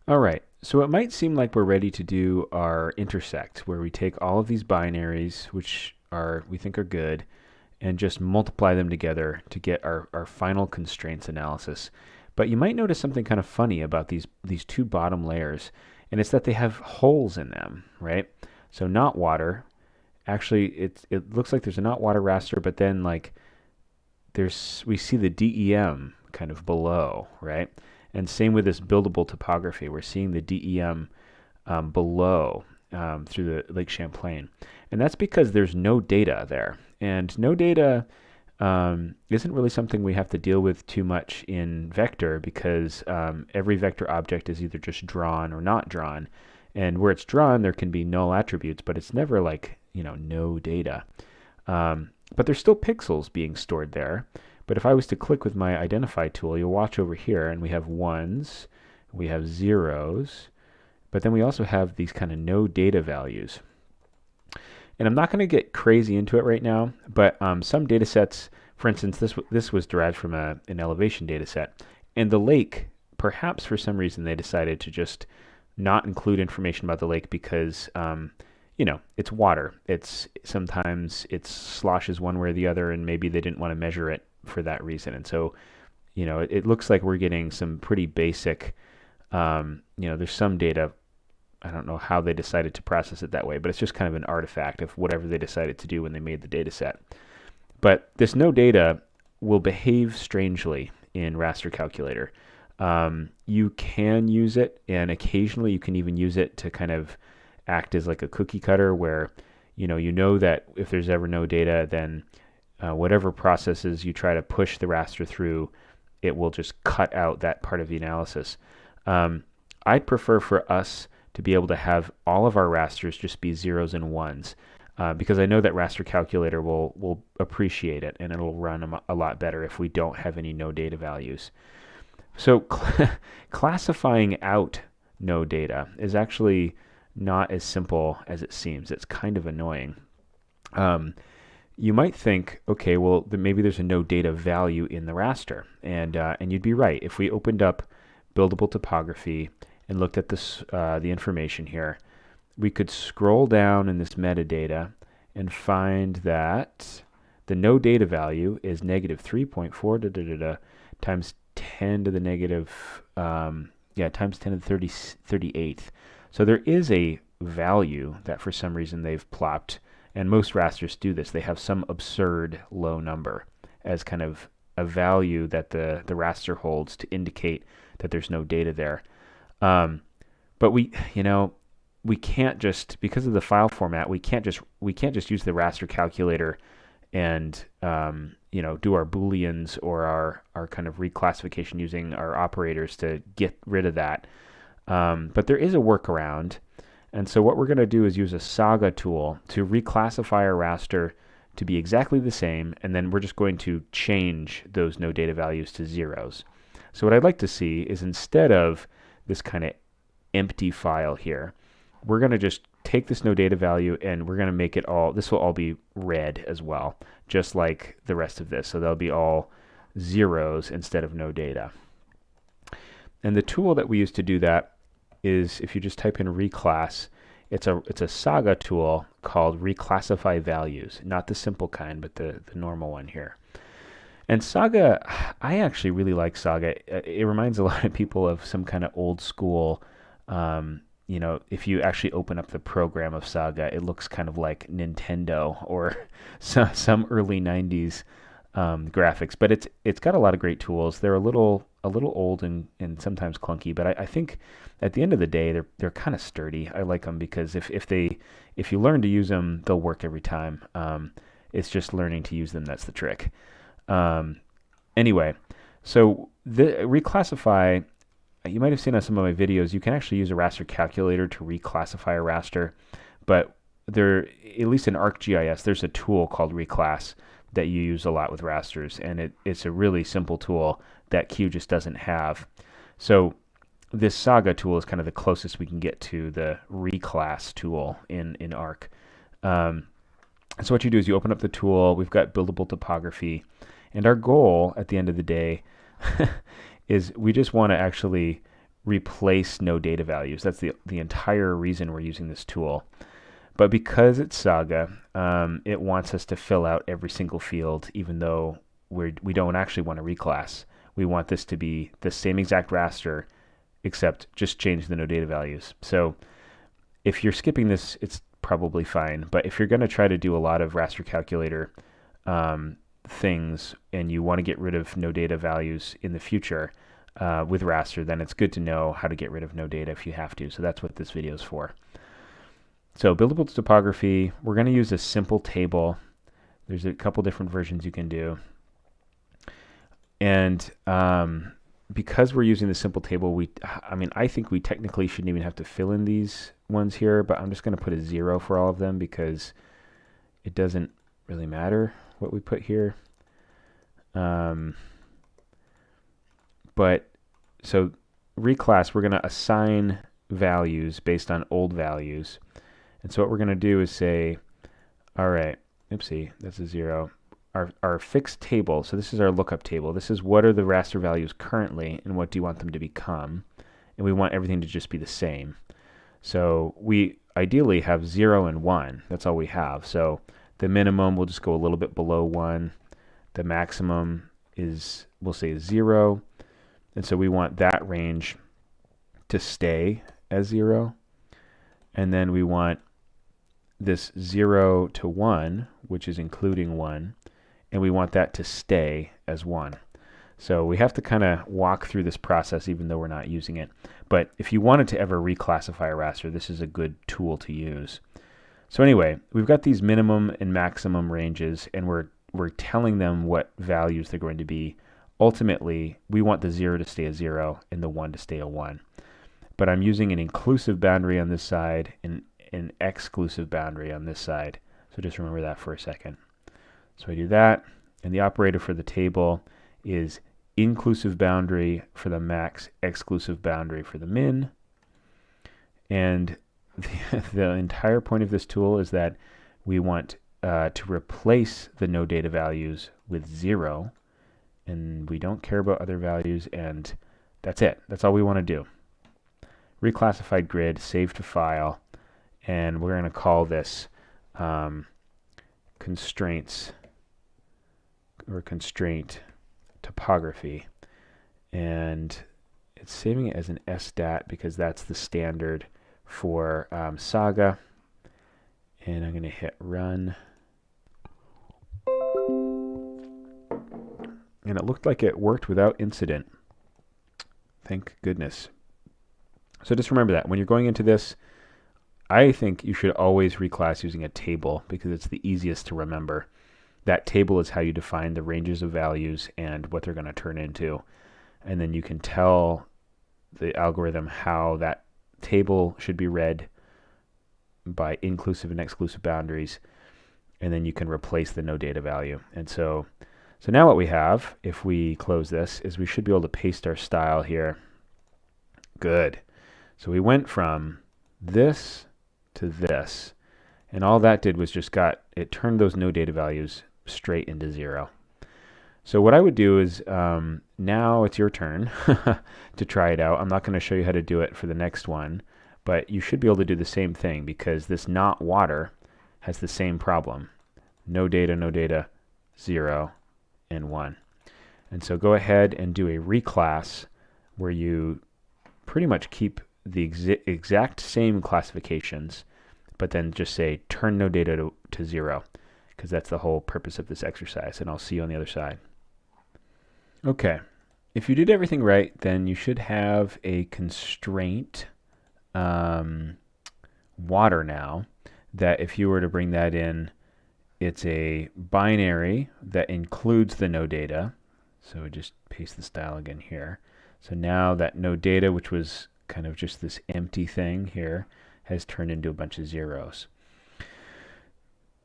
All right, so it might seem like we're ready to do our intersect, where we take all of these binaries, which we think are good, and just multiply them together to get our final constraints analysis. But you might notice something kind of funny about these two bottom layers, and it's that they have holes in them, right? So not water. Actually, it looks like there's a not water raster, but then like we see the DEM kind of below, right? And same with this buildable topography. We're seeing the DEM below through the Lake Champlain. And that's because there's no data there. And no data isn't really something we have to deal with too much in vector because every vector object is either just drawn or not drawn. And where it's drawn, there can be null attributes, but it's never like, no data. But there's still pixels being stored there. But if I was to click with my identify tool, you'll watch over here, and we have ones, we have zeros, but then we also have these kind of no data values. And I'm not going to get crazy into it right now, but some data sets, for instance, this was derived from an elevation data set. And the lake, perhaps for some reason, they decided to just not include information about the lake because it's water. Sometimes it sloshes one way or the other, and maybe they didn't want to measure it for that reason. And so, it looks like we're getting some pretty basic, there's some data. I don't know how they decided to process it that way, but it's just kind of an artifact of whatever they decided to do when they made the data set. But this no data will behave strangely in raster calculator. You can use it, and occasionally you can even use it to kind of act as like a cookie cutter where you know that if there's ever no data, then whatever processes you try to push the raster through, it will just cut out that part of the analysis. I'd prefer for us to be able to have all of our rasters just be zeros and ones because I know that raster calculator will appreciate it and it'll run a lot better if we don't have any no data values. So classifying out no data is actually not as simple as it seems. It's kind of annoying. You might think, okay, well, maybe there's a no data value in the raster, and you'd be right. If we opened up buildable topography and looked at this, the information here, we could scroll down in this metadata and find that the no data value is negative 3.4 times 10 to the negative, times 10 to the 38th. So there is a value that for some reason they've plopped, and most rasters do this. They have some absurd low number as kind of a value that the raster holds to indicate that there's no data there. But we can't just, because of the file format, we can't just use the raster calculator and do our booleans or our kind of reclassification using our operators to get rid of that. But there is a workaround. And so what we're going to do is use a Saga tool to reclassify our raster to be exactly the same, and then we're just going to change those no data values to zeros. So what I'd like to see is instead of this kind of empty file here, we're going to just take this no data value and we're going to make it all, this will all be red as well, just like the rest of this. So they'll be all zeros instead of no data. And the tool that we use to do that is if you just type in reclass, it's a Saga tool called Reclassify Values, not the simple kind, but the normal one here. And Saga, I actually really like Saga. It reminds a lot of people of some kind of old school, if you actually open up the program of Saga, it looks kind of like Nintendo or some early 90s graphics. But it's got a lot of great tools. They're a little old and sometimes clunky, but I think at the end of the day they're kind of sturdy. I like them because if you learn to use them, they'll work every time. It's just learning to use them that's the trick. Anyway, so the Reclassify, you might have seen on some of my videos, you can actually use a raster calculator to reclassify a raster, but at least in ArcGIS, there's a tool called Reclass that you use a lot with rasters, and it's a really simple tool that QGIS doesn't have. So this Saga tool is kind of the closest we can get to the Reclass tool in Arc. So what you do is you open up the tool, we've got buildable topography, and our goal at the end of the day is we just want to actually replace no data values. That's the entire reason we're using this tool. But because it's Saga, it wants us to fill out every single field, even though we don't actually want to reclass. We want this to be the same exact raster, except just change the no data values. So if you're skipping this, it's probably fine. But if you're going to try to do a lot of raster calculator things and you want to get rid of no data values in the future with raster, then it's good to know how to get rid of no data if you have to. So that's what this video is for. So buildable topography, we're going to use a simple table. There's a couple different versions you can do. And because we're using the simple table, I think we technically shouldn't even have to fill in these ones here, but I'm just going to put a 0 for all of them because it doesn't really matter what we put here. But so reclass, we're going to assign values based on old values. And so what we're going to do is say, all right, oopsie, that's a 0. Our fixed table, so this is our lookup table. This is what are the raster values currently and what do you want them to become. And we want everything to just be the same. So we ideally have 0 and 1. That's all we have. So the minimum will just go a little bit below 1. The maximum is, we'll say 0. And so we want that range to stay as 0. And then we want this 0 to 1, which is including 1. And we want that to stay as 1. So we have to kind of walk through this process even though we're not using it. But if you wanted to ever reclassify a raster, this is a good tool to use. So anyway, we've got these minimum and maximum ranges, and we're telling them what values they're going to be. Ultimately, we want the 0 to stay a 0 and the 1 to stay a 1. But I'm using an inclusive boundary on this side and an exclusive boundary on this side. So just remember that for a second. So I do that, and the operator for the table is inclusive boundary for the max, exclusive boundary for the min. And the entire point of this tool is that we want to replace the no data values with 0, and we don't care about other values, and that's it. That's all we want to do. Reclassified grid, save to file, and we're going to call this constraints or constraint topography, and it's saving it as an stat because that's the standard for Saga. And I'm going to hit run, and it looked like it worked without incident. Thank goodness. So just remember that when you're going into this, I think you should always reclass using a table because it's the easiest to remember. That table is how you define the ranges of values and what they're going to turn into. And then you can tell the algorithm how that table should be read by inclusive and exclusive boundaries. And then you can replace the no data value. And so now what we have, if we close this, is we should be able to paste our style here. Good. So we went from this to this. And all that did was just it turned those no data values straight into 0. So what I would do is now it's your turn to try it out. I'm not going to show you how to do it for the next one, but you should be able to do the same thing because this not water has the same problem. No data, 0, and 1. And so go ahead and do a reclass where you pretty much keep the exact same classifications, but then just say turn no data to 0. Because that's the whole purpose of this exercise, and I'll see you on the other side. Okay, if you did everything right, then you should have a constraint water now, that if you were to bring that in, it's a binary that includes the no data. So just paste the style again here. So now that no data, which was kind of just this empty thing here, has turned into a bunch of zeros.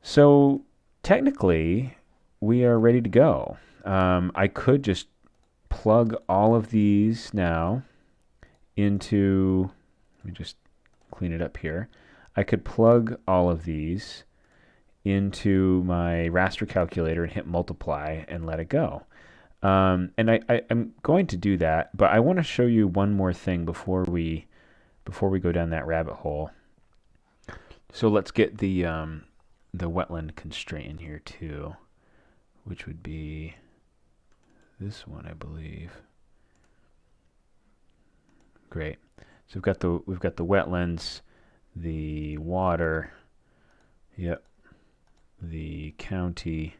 So technically, we are ready to go. I could just plug all of these now into, let me just clean it up here. I could plug all of these into my raster calculator and hit multiply and let it go. And I'm going to do that, but I want to show you one more thing before we go down that rabbit hole. So let's get the wetland constraint in here too, which would be this one, I believe. Great. So we've got the wetlands, the water, yep, the county,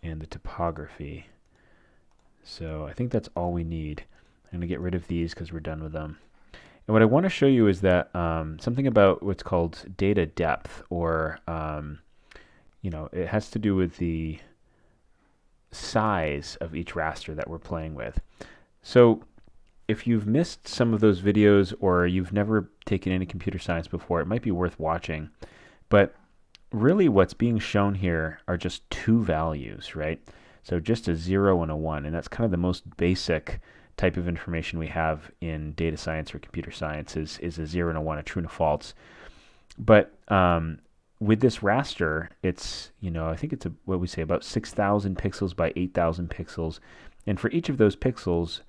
and the topography. So I think that's all we need. I'm going to get rid of these because we're done with them. And what I want to show you is that something about what's called data depth, or it has to do with the size of each raster that we're playing with. So if you've missed some of those videos or you've never taken any computer science before, it might be worth watching. But really what's being shown here are just two values, right? So just a 0 and a 1, and that's kind of the most basic type of information we have in data science or computer science is a 0 and a 1, a true and a false. But with this raster, it's, I think it's what we say about 6,000 pixels by 8,000 pixels. And for each of those pixels,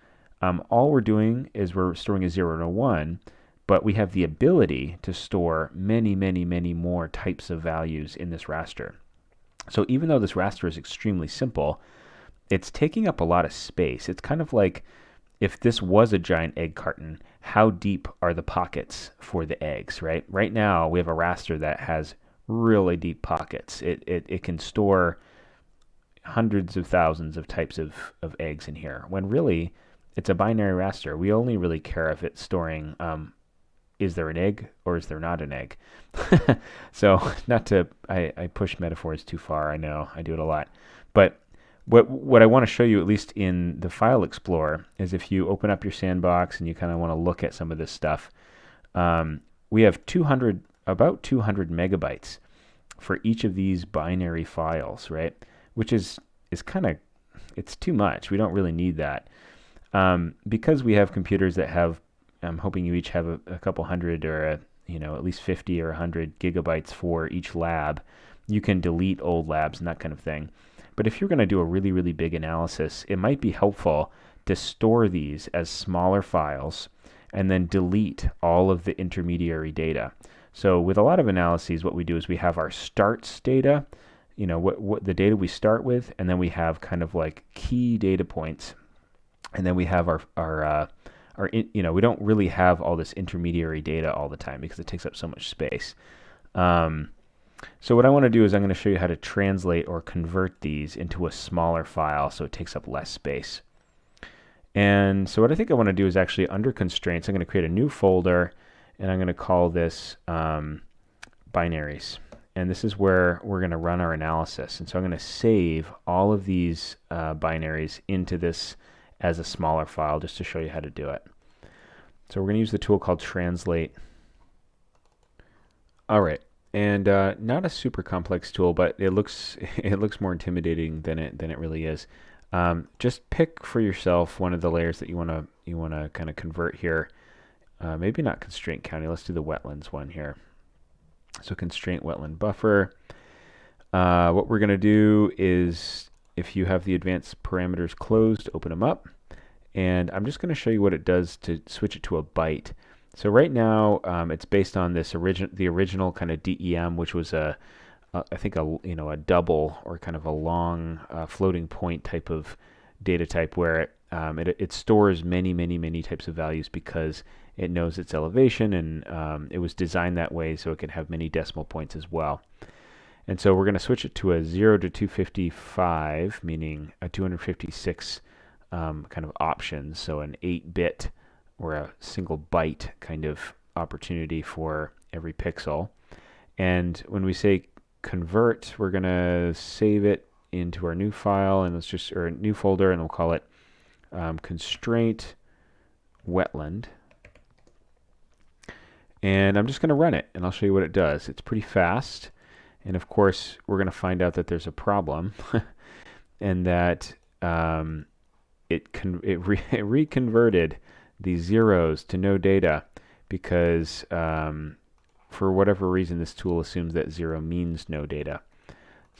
all we're doing is we're storing a 0 and a 1, but we have the ability to store many, many, many more types of values in this raster. So even though this raster is extremely simple, it's taking up a lot of space. It's kind of like if this was a giant egg carton, how deep are the pockets for the eggs, right? Right now, we have a raster that has really deep pockets. It can store hundreds of thousands of types of eggs in here, when really it's a binary raster. We only really care if it's storing is there an egg or is there not an egg? So not to, I push metaphors too far, I know, I do it a lot. But what I want to show you, at least in the File Explorer, is if you open up your sandbox and you kind of want to look at some of this stuff, we have about 200 megabytes for each of these binary files, right? Which is kind of, it's too much. We don't really need that. Because we have computers that have, I'm hoping you each have a couple hundred or at least 50 or 100 gigabytes for each lab. You can delete old labs and that kind of thing. But if you're going to do a really, really big analysis, it might be helpful to store these as smaller files and then delete all of the intermediary data. So with a lot of analyses, what we do is we have our starts data, what the data we start with, and then we have kind of like key data points, and then we have our we don't really have all this intermediary data all the time because it takes up so much space. So what I want to do is I'm going to show you how to translate or convert these into a smaller file so it takes up less space. And so what I think I want to do is actually, under constraints, I'm going to create a new folder, and I'm going to call this binaries. And this is where we're going to run our analysis. And so I'm going to save all of these binaries into this as a smaller file just to show you how to do it. So we're going to use the tool called translate. All right. And not a super complex tool, but it looks more intimidating than it really is. Just pick for yourself one of the layers that you want to kind of convert here. Maybe not constraint county. Let's do the wetlands one here. So constraint wetland buffer. What we're going to do is, if you have the advanced parameters closed, open them up. And I'm just going to show you what it does to switch it to a byte. So right now, it's based on this the original kind of DEM, which was I think a double or kind of a long floating point type of data type, where it stores many types of values because it knows its elevation, and it was designed that way so it could have many decimal points as well. And so we're going to switch it to a 0 to 255, meaning a 256 kind of options, so an 8-bit or a single byte kind of opportunity for every pixel. And when we say convert, we're going to save it into our new file, and or new folder, and we'll call it Constraint Wetland. And I'm just going to run it, and I'll show you what it does. It's pretty fast, and of course we're going to find out that there's a problem, and that it reconverted these zeros to no data because for whatever reason this tool assumes that 0 means no data.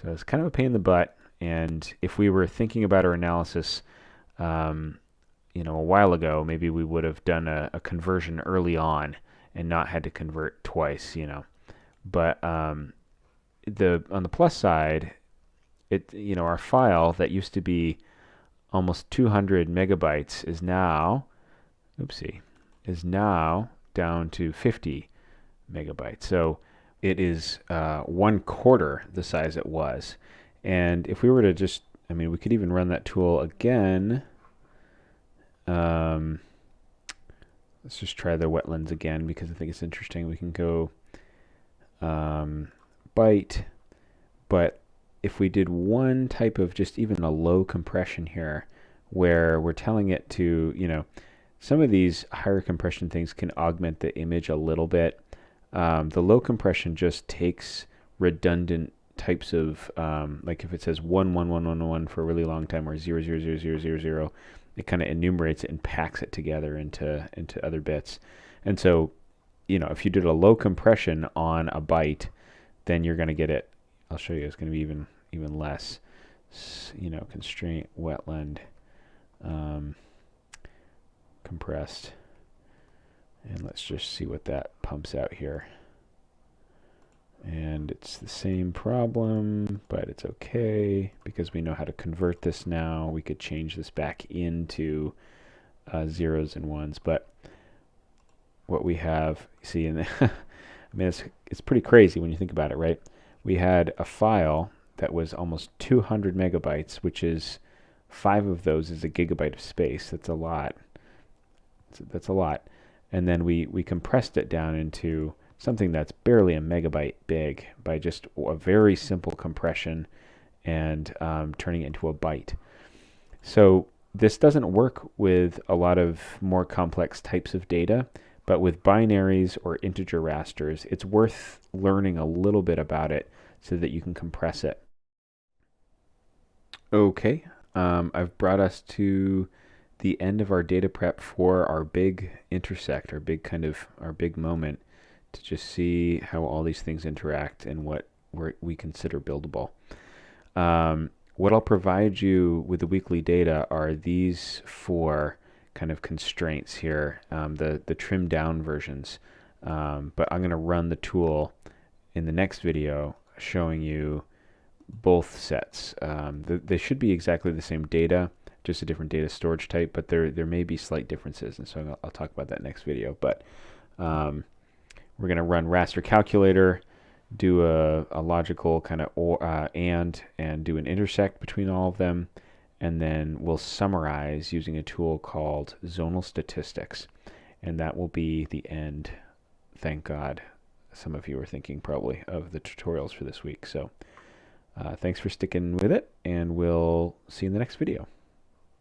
So it's kind of a pain in the butt, and if we were thinking about our analysis a while ago, maybe we would have done a conversion early on and not had to convert twice, But on the plus side, our file that used to be almost 200 megabytes is now, is now down to 50 megabytes. So it is 1/4 the size it was. And if we were to just, we could even run that tool again. Let's just try the wetlands again because I think it's interesting. We can go byte, but if we did one type of just even a low compression here, where we're telling it to, some of these higher compression things can augment the image a little bit. The low compression just takes redundant types of, like if it says 11111 for a really long time or 00000, it kind of enumerates it and packs it together into other bits. And so, if you did a low compression on a byte, then you're going to get it. I'll show you. It's going to be even less. Constraint wetland compressed. And let's just see what that pumps out here. And it's the same problem, but it's okay because we know how to convert this now. We could change this back into zeros and ones. But what we have, see, it's pretty crazy when you think about it, right? We had a file that was almost 200 megabytes, which is 5 of those is a gigabyte of space. That's a lot. That's a lot. And then we compressed it down into something that's barely a megabyte big by just a very simple compression and turning it into a byte. So this doesn't work with a lot of more complex types of data, but with binaries or integer rasters, it's worth learning a little bit about it so that you can compress it. Okay, I've brought us to the end of our data prep for our big intersect, our big moment, to just see how all these things interact and what we consider buildable. What I'll provide you with the weekly data are these 4 kind of constraints here, the trimmed down versions. But I'm going to run the tool in the next video showing you both sets. They should be exactly the same data, just a different data storage type, but there may be slight differences, and so I'll talk about that next video. But we're going to run raster calculator, do a logical kind of and do an intersect between all of them, and then we'll summarize using a tool called zonal statistics, and that will be the end. Thank God. Some of you are thinking probably of the tutorials for this week. So thanks for sticking with it, and we'll see you in the next video.